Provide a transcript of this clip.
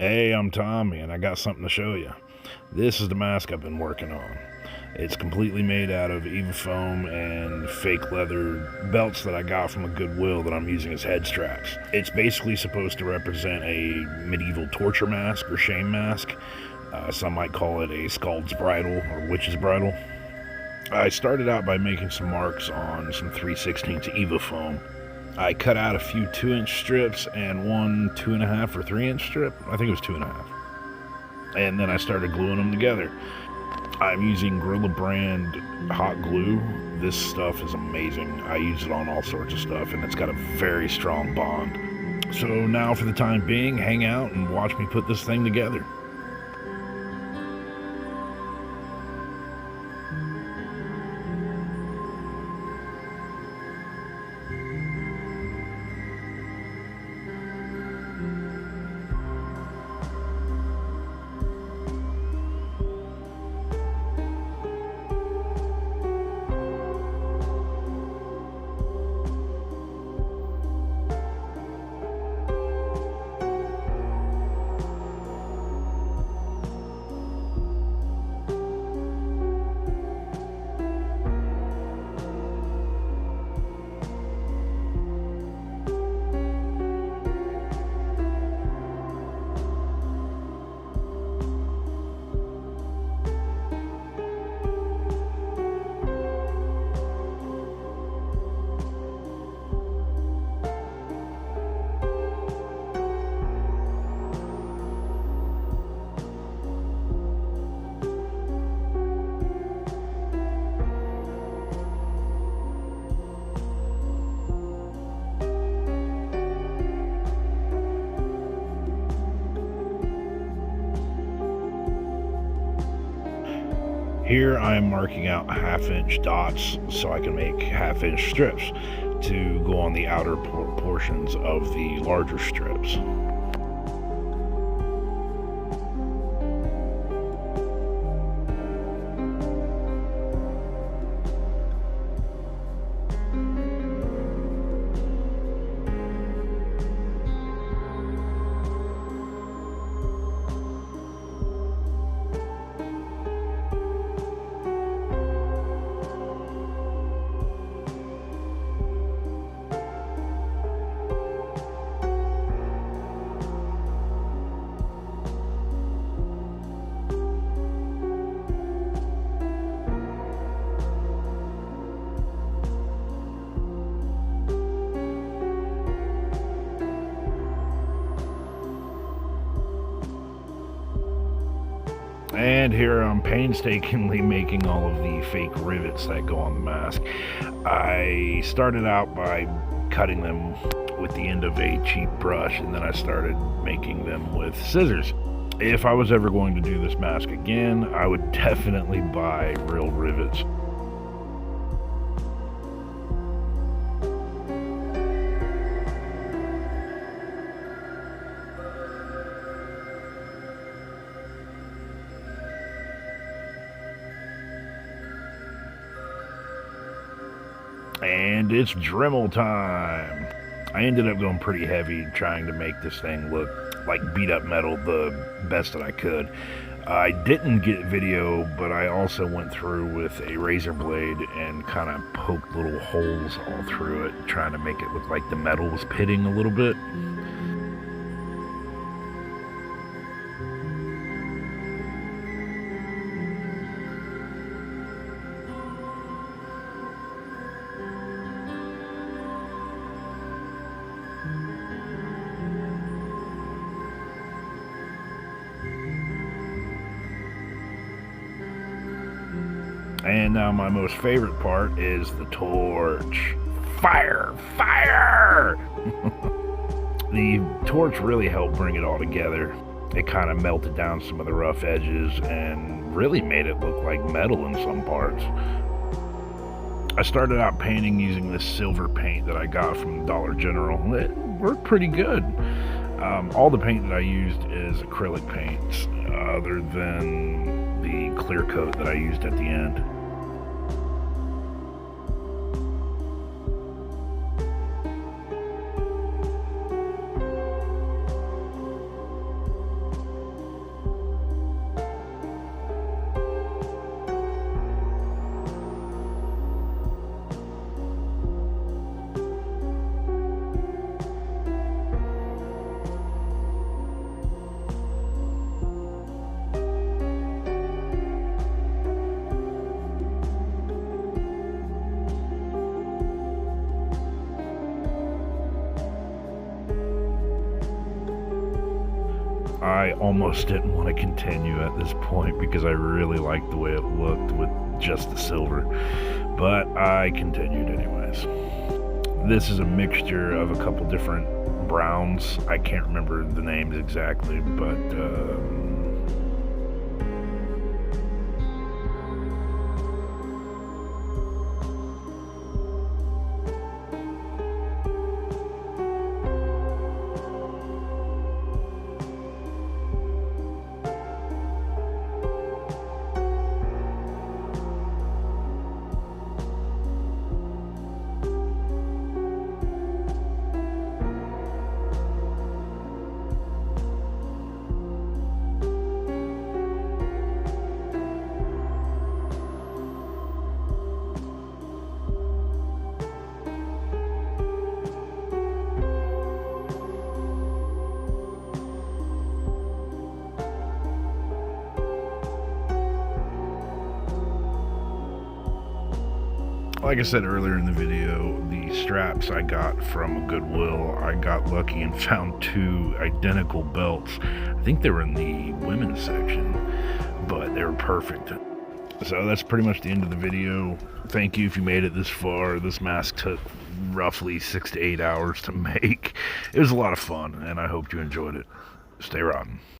Hey, I'm Tommy, and I got something to show you. This is the mask I've been working on. It's completely made out of EVA foam and fake leather belts that I got from a Goodwill that I'm using as head straps. It's basically supposed to represent a medieval torture mask or shame mask. Some might call it a scald's bridle or witch's bridle. I started out by making some marks on some 3/16 EVA foam. I cut out a few 2-inch strips and one 2.5 or 3-inch strip. I think it was 2.5. And then I started gluing them together. I'm using Gorilla brand hot glue. This stuff is amazing. I use it on all sorts of stuff, and it's got a very strong bond. So now, for the time being, hang out and watch me put this thing together. Here I am marking out 1/2-inch dots so I can make 1/2-inch strips to go on the outer portions of the larger strips. And here I'm painstakingly making all of the fake rivets that go on the mask. I started out by cutting them with the end of a cheap brush, and then I started making them with scissors. If I was ever going to do this mask again, I would definitely buy real rivets. And it's Dremel time. I ended up going pretty heavy trying to make this thing look like beat up metal the best that I could. I didn't get video, but I also went through with a razor blade and kind of poked little holes all through it, trying to make it look like the metal was pitting a little bit. And now my most favorite part is the torch. Fire! Fire! The torch really helped bring it all together. It kind of melted down some of the rough edges and really made it look like metal in some parts. I started out painting using this silver paint that I got from Dollar General. It worked pretty good. All the paint that I used is acrylic paints, other than the clear coat that I used at the end. I almost didn't want to continue at this point because I really liked the way it looked with just the silver, but I continued anyways. This is a mixture of a couple different browns. I can't remember the names exactly, but like I said earlier in the video, the straps I got from Goodwill, I got lucky and found two identical belts. I think they were in the women's section, but they were perfect. So that's pretty much the end of the video. Thank you if you made it this far. This mask took roughly 6 to 8 hours to make. It was a lot of fun, and I hope you enjoyed it. Stay rotten.